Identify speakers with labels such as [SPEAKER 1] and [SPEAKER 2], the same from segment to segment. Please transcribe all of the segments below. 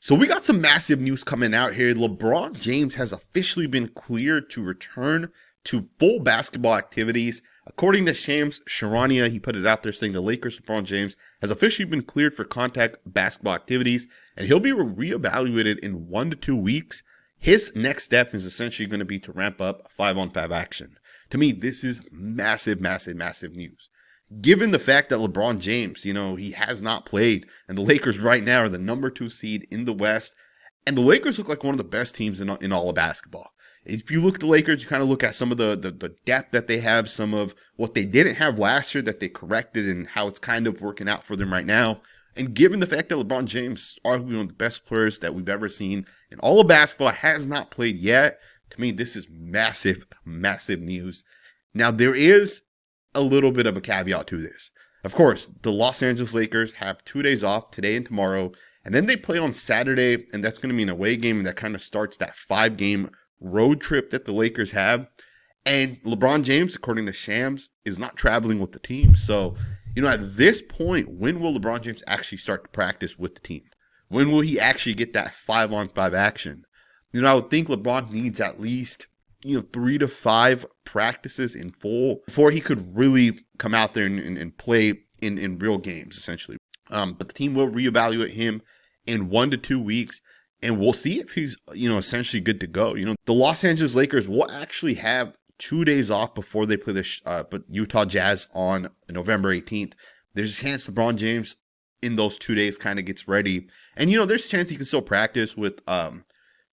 [SPEAKER 1] So we got some massive news coming out here. LeBron James has officially been cleared to return to full basketball activities. According to Shams Charania, he put it out there saying the Lakers' LeBron James has officially been cleared for contact basketball activities, and he'll be reevaluated in 1 to 2 weeks. His next step is essentially going to be to ramp up 5-on-5 action. To me, this is massive, massive, massive news. Given the fact that LeBron James, he has not played, and the Lakers right now are the number 2 seed in the West, and the Lakers look like one of the best teams in all of basketball. If you look at the Lakers, you kind of look at some of the depth that they have, some of what they didn't have last year that they corrected, and how it's kind of working out for them right now. And given the fact that LeBron James, arguably one of the best players that we've ever seen in all of basketball, has not played yet, to me, this is massive, massive news. Now, there is a little bit of a caveat to this. Of course, the Los Angeles Lakers have 2 days off, today and tomorrow, and then they play on Saturday, and that's going to be an away game that kind of starts that 5-game road trip that the Lakers have. And LeBron James, according to Shams, is not traveling with the team. So, at this point, when will LeBron James actually start to practice with the team? When will he actually get that 5-on-5 action? I would think LeBron needs at least 3 to 5 practices in full before he could really come out there and play in real games, essentially. But the team will reevaluate him in 1 to 2 weeks, and we'll see if he's, essentially good to go. The Los Angeles Lakers will actually have 2 days off before they play the Utah Jazz on November 18th. There's a chance LeBron James in those 2 days kind of gets ready. And, there's a chance he can still practice with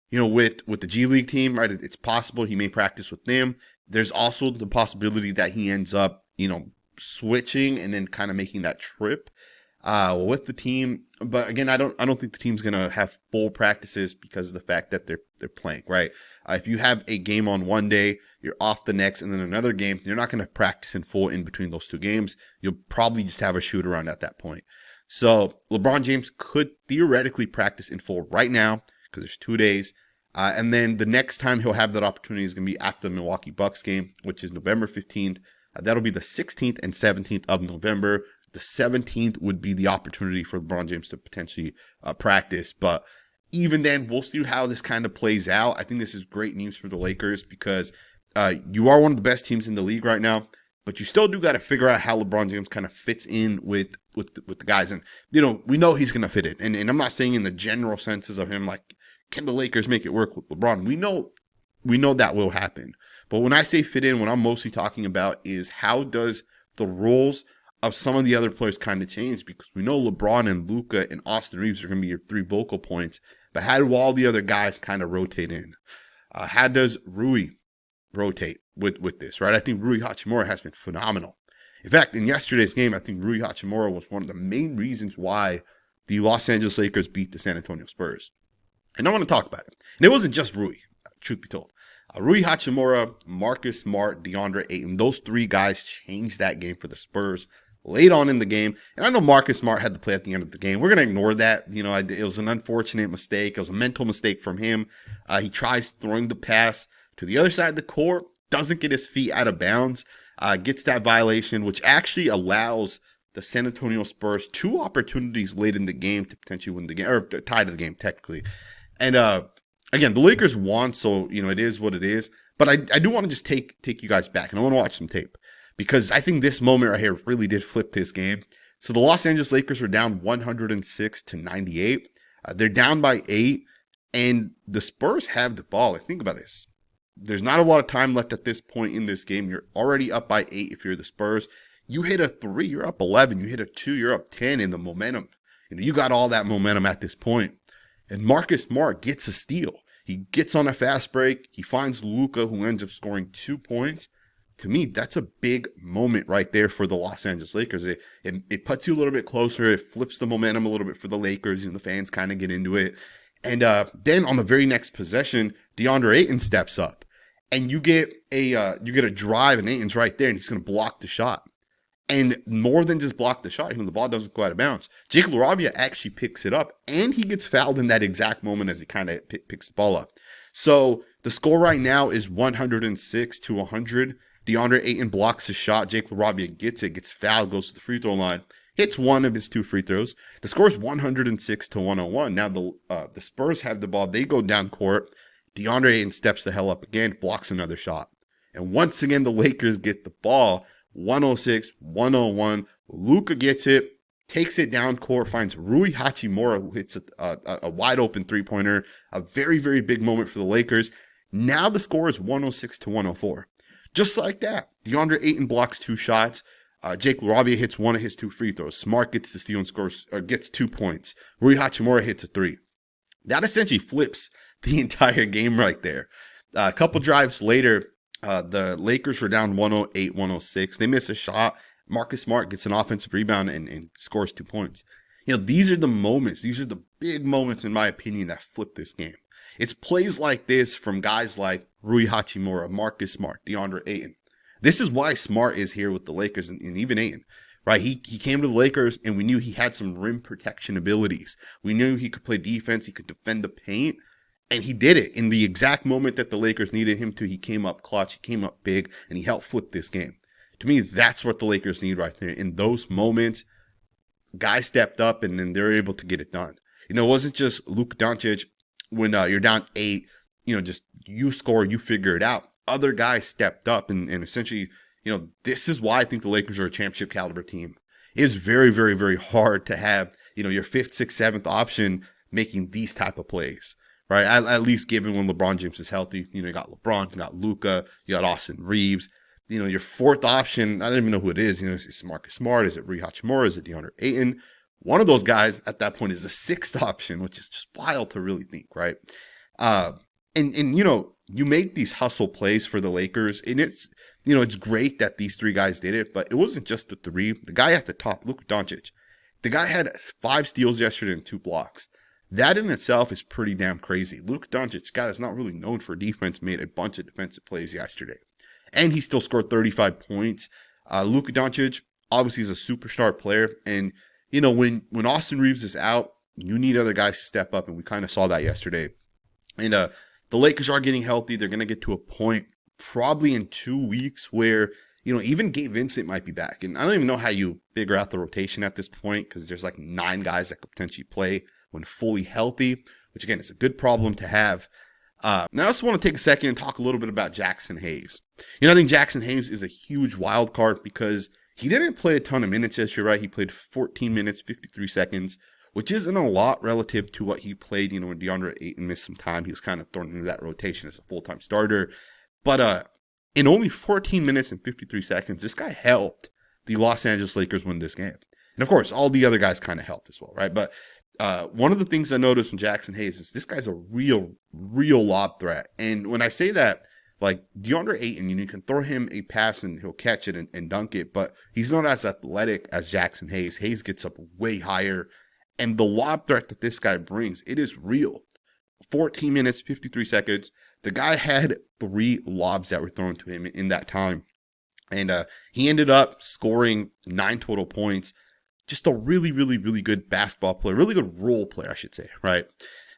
[SPEAKER 1] with the G League team, right? It's possible he may practice with them. There's also the possibility that he ends up, switching and then kind of making that trip with the team. But again, I don't think the team's gonna have full practices because of the fact that they're playing, right? If you have a game on one day, you're off the next, and then another game, you're not gonna practice in full in between those 2 games. You'll probably just have a shoot around at that point. So LeBron James could theoretically practice in full right now, because there's 2 days. And then the next time he'll have that opportunity is going to be after the Milwaukee Bucks game, which is November 15th. That'll be the 16th and 17th of November. The 17th would be the opportunity for LeBron James to potentially practice. But even then, we'll see how this kind of plays out. I think this is great news for the Lakers because you are one of the best teams in the league right now. But you still do got to figure out how LeBron James kind of fits in with the guys. And, we know he's going to fit in. And I'm not saying in the general senses of him, like, can the Lakers make it work with LeBron? We know that will happen. But when I say fit in, what I'm mostly talking about is how does the roles of some of the other players kind of change? Because we know LeBron and Luka and Austin Reeves are going to be your 3 vocal points. But how do all the other guys kind of rotate in? How does Rui rotate with this, right? I think Rui Hachimura has been phenomenal. In fact, in yesterday's game, I think Rui Hachimura was one of the main reasons why the Los Angeles Lakers beat the San Antonio Spurs. And I want to talk about it. And it wasn't just Rui, truth be told. Rui Hachimura, Marcus Smart, Deandre Ayton, those 3 guys changed that game for the Spurs late on in the game. And I know Marcus Smart had to play at the end of the game. We're going to ignore that. It was an unfortunate mistake. It was a mental mistake from him. He tries throwing the pass to the other side of the court, doesn't get his feet out of bounds, gets that violation, which actually allows the San Antonio Spurs 2 opportunities late in the game to potentially win the game, or tie to the game technically. And again, the Lakers won, so it is what it is. But I do want to just take you guys back, and I want to watch some tape because I think this moment right here really did flip this game. So the Los Angeles Lakers are down 106-98. They're down by 8, and the Spurs have the ball. Like, think about this. There's not a lot of time left at this point in this game. You're already up by 8 if you're the Spurs. You hit a 3, you're up 11. You hit a 2, you're up 10 in the momentum. You got all that momentum at this point. And Marcus Smart gets a steal. He gets on a fast break. He finds Luka, who ends up scoring 2 points. To me, that's a big moment right there for the Los Angeles Lakers. It puts you a little bit closer. It flips the momentum a little bit for the Lakers. The fans kind of get into it. And then on the very next possession, Deandre Ayton steps up. And you get a drive, and Ayton's right there, and he's going to block the shot. And more than just block the shot, the ball doesn't go out of bounds. Jake LaRavia actually picks it up, and he gets fouled in that exact moment as he kind of picks the ball up. So the score right now is 106-100. DeAndre Ayton blocks his shot. Jake LaRavia gets it, gets fouled, goes to the free throw line. hits one of his 2 free throws. The score is 106 to 101. Now the Spurs have the ball. They go down court. Deandre Ayton steps the hell up again, blocks another shot. And once again, the Lakers get the ball. 106, 101. Luka gets it, takes it down court, finds Rui Hachimura, who hits a wide open 3-pointer. A very, very big moment for the Lakers. Now the score is 106 to 104. Just like that, DeAndre Ayton blocks 2 shots. Jake LaRavia hits one of his 2 free throws. Smart gets the steal and scores, or gets 2 points. Rui Hachimura hits a 3. That essentially flips the entire game right there. A couple drives later, the Lakers were down 108, 106. They miss a shot. Marcus Smart gets an offensive rebound and scores 2 points. These are the moments. These are the big moments, in my opinion, that flip this game. It's plays like this from guys like Rui Hachimura, Marcus Smart, DeAndre Ayton. This is why Smart is here with the Lakers and even Ayton, right? He came to the Lakers and we knew he had some rim protection abilities. We knew he could play defense. He could defend the paint. And he did it in the exact moment that the Lakers needed him to. He came up clutch. He came up big and he helped flip this game. To me, that's what the Lakers need right there. In those moments, guys stepped up and then they're able to get it done. It wasn't just Luka Doncic. When you're down 8, just you score, you figure it out. Other guys stepped up and essentially, this is why I think the Lakers are a championship caliber team. It is very, very, very hard to have, your 5th, 6th, 7th option making these type of plays, right? At least given when LeBron James is healthy. You got LeBron, you got Luka, you got Austin Reeves. Your 4th option, I don't even know who it is. Is it Marcus Smart? Is it Rui Hachimura? Is it DeAndre Ayton? One of those guys at that point is the 6th option, which is just wild to really think, right? You make these hustle plays for the Lakers, and it's great that these 3 guys did it, but it wasn't just the 3. The guy at the top, Luka Doncic, the guy had 5 steals yesterday and 2 blocks. That in itself is pretty damn crazy. Luka Doncic, guy that's not really known for defense, made a bunch of defensive plays yesterday, and he still scored 35 points. Luka Doncic obviously is a superstar player, and when Austin Reeves is out, you need other guys to step up, and we kind of saw that yesterday. And the Lakers are getting healthy. They're going to get to a point probably in 2 weeks where, even Gabe Vincent might be back. And I don't even know how you figure out the rotation at this point because there's like 9 guys that could potentially play when fully healthy, which, again, is a good problem to have. Now, I also want to take a second and talk a little bit about Jaxson Hayes. I think Jaxson Hayes is a huge wild card because he didn't play a ton of minutes yesterday, right? He played 14 minutes, 53 seconds, which isn't a lot relative to what he played, when DeAndre Ayton missed some time. He was kind of thrown into that rotation as a full-time starter. But in only 14 minutes and 53 seconds, this guy helped the Los Angeles Lakers win this game. And, of course, all the other guys kind of helped as well, right? But one of the things I noticed from Jaxson Hayes is this guy's a real lob threat. And when I say that, like DeAndre Ayton, you can throw him a pass and he'll catch it and dunk it, but he's not as athletic as Jaxson Hayes. Hayes gets up way higher, and the lob threat that this guy brings, it is real. 14 minutes, 53 seconds. The guy had 3 lobs that were thrown to him in that time, and he ended up scoring 9 total points. Just a really, really, really good basketball player, really good role player, I should say, right?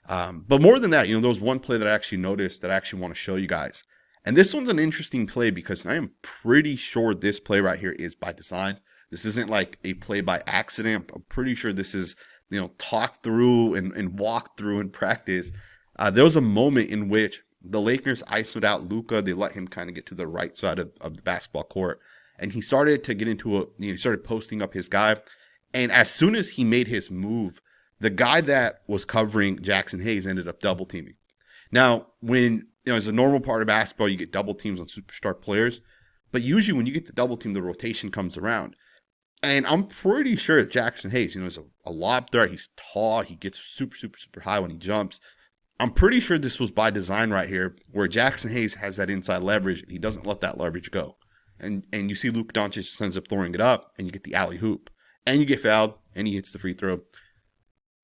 [SPEAKER 1] But more than that, there was one play that I actually noticed that I actually want to show you guys. And this one's an interesting play because I am pretty sure this play right here is by design. This isn't like a play by accident. I'm pretty sure this is, talked through and walked through in practice. There was a moment in which the Lakers isoed out Luka. They let him kind of get to the right side of the basketball court. And he started to get into he started posting up his guy. And as soon as he made his move, the guy that was covering Jaxson Hayes ended up double teaming. Now, when as a normal part of basketball, you get double teams on superstar players, but usually when you get the double team, the rotation comes around. And I'm pretty sure that Jaxson Hayes, is a lob threat. He's tall. He gets super, super, super high when he jumps. I'm pretty sure this was by design right here, where Jaxson Hayes has that inside leverage and he doesn't let that leverage go. And you see Luka Doncic just ends up throwing it up, and you get the alley hoop, and you get fouled, and he hits the free throw.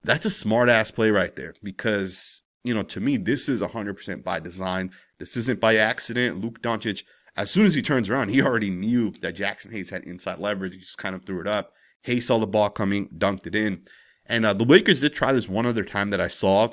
[SPEAKER 1] That's a smart ass play right there because, to me, this is 100% by design. This isn't by accident. Luka Doncic, as soon as he turns around, he already knew that Jaxson Hayes had inside leverage. He just kind of threw it up. Hayes saw the ball coming, dunked it in. And the Lakers did try this one other time that I saw.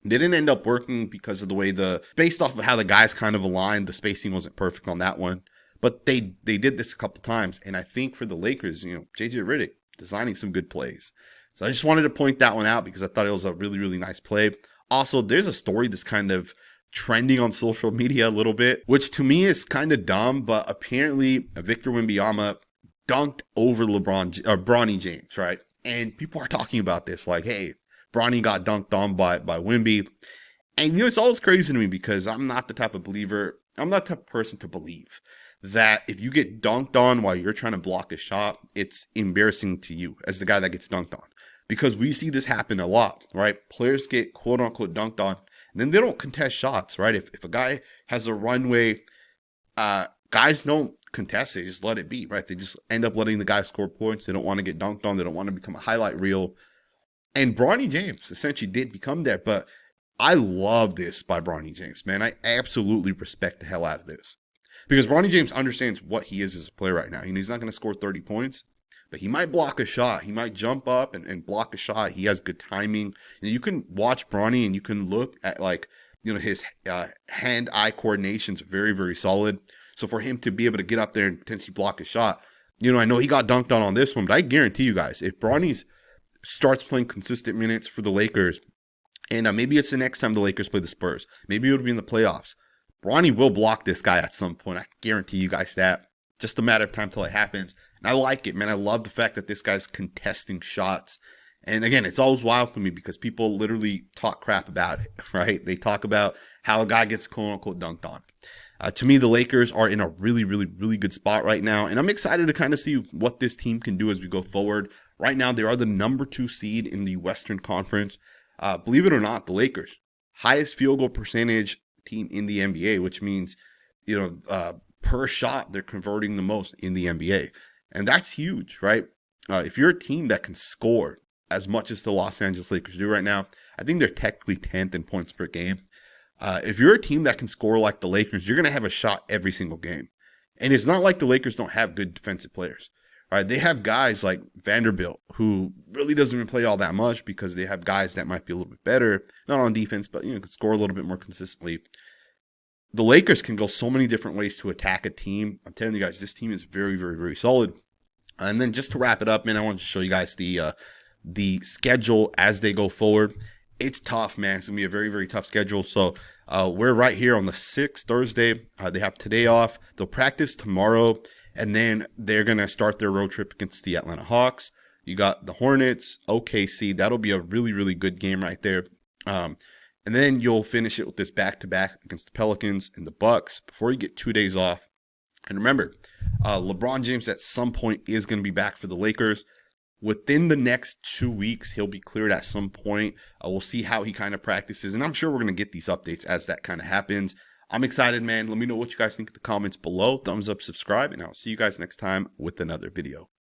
[SPEAKER 1] Didn't end up working because of the way based off of how the guys kind of aligned, the spacing wasn't perfect on that one. But they did this a couple times. And I think for the Lakers, JJ Redick, designing some good plays. So I just wanted to point that one out because I thought it was a really, really nice play. Also, there's a story that's kind of trending on social media a little bit, which to me is kind of dumb, but apparently Victor Wembanyama dunked over Bronny James, right? And people are talking about this like, hey, Bronny got dunked on by Wemby. And you know, it's always crazy to me because I'm not the type of person to believe that if you get dunked on while you're trying to block a shot, it's embarrassing to you as the guy that gets dunked on. Because we see this happen a lot, right? Players get quote unquote dunked on, and then they don't contest shots, right? If a guy has a runway, guys don't contest it, just let it be, right? They just end up letting the guy score points. They don't want to get dunked on. They don't want to become a highlight reel. And Bronny James essentially did become that, but I love this by Bronny James, man. I absolutely respect the hell out of this. Because Bronny James understands what he is as a player right now. You know, he's not going to score 30 points, but he might block a shot. He might jump up and block a shot. He has good timing. And you can watch Bronny and you can look at, like, you know, his hand-eye coordination is very, very solid. So for him to be able to get up there and potentially block a shot, you know, I know he got dunked on this one, but I guarantee you guys, if Bronny starts playing consistent minutes for the Lakers, and maybe it's the next time the Lakers play the Spurs, maybe it'll be in the playoffs, Bronny will block this guy at some point. I guarantee you guys that. Just a matter of time till it happens. And I like it, man. I love the fact that this guy's contesting shots. And again, it's always wild to me because people literally talk crap about it, right? They talk about how a guy gets quote unquote dunked on. To me, the Lakers are in a really, really, really good spot right now. And I'm excited to kind of see what this team can do as we go forward. Right now, they are the number 2 seed in the Western Conference. Believe it or not, the Lakers, highest field goal percentage team in the NBA, which means, you know, per shot, they're converting the most in the NBA. And that's huge, right? If you're a team that can score as much as the Los Angeles Lakers do right now, I think they're technically 10th in points per game. If you're a team that can score like the Lakers, you're going to have a shot every single game. And it's not like the Lakers don't have good defensive players. Right? They have guys like Vanderbilt, who really doesn't even play all that much because they have guys that might be a little bit better, not on defense, but, you know, can score a little bit more consistently. The Lakers can go so many different ways to attack a team. I'm telling you guys, this team is very, very, very solid. And then just to wrap it up, man, I want to show you guys the schedule as they go forward. It's tough, man. It's going to be a very, very tough schedule. So we're right here on the 6th, Thursday. They have today off. They'll practice tomorrow. And then they're going to start their road trip against the Atlanta Hawks. You got the Hornets, OKC. That'll be a really, really good game right there. And then you'll finish it with this back-to-back against the Pelicans and the Bucks before you get 2 days off. And remember, LeBron James at some point is going to be back for the Lakers. Within the next 2 weeks, he'll be cleared at some point. We'll see how he kind of practices. And I'm sure we're going to get these updates as that kind of happens. I'm excited, man. Let me know what you guys think in the comments below. Thumbs up, subscribe, and I'll see you guys next time with another video.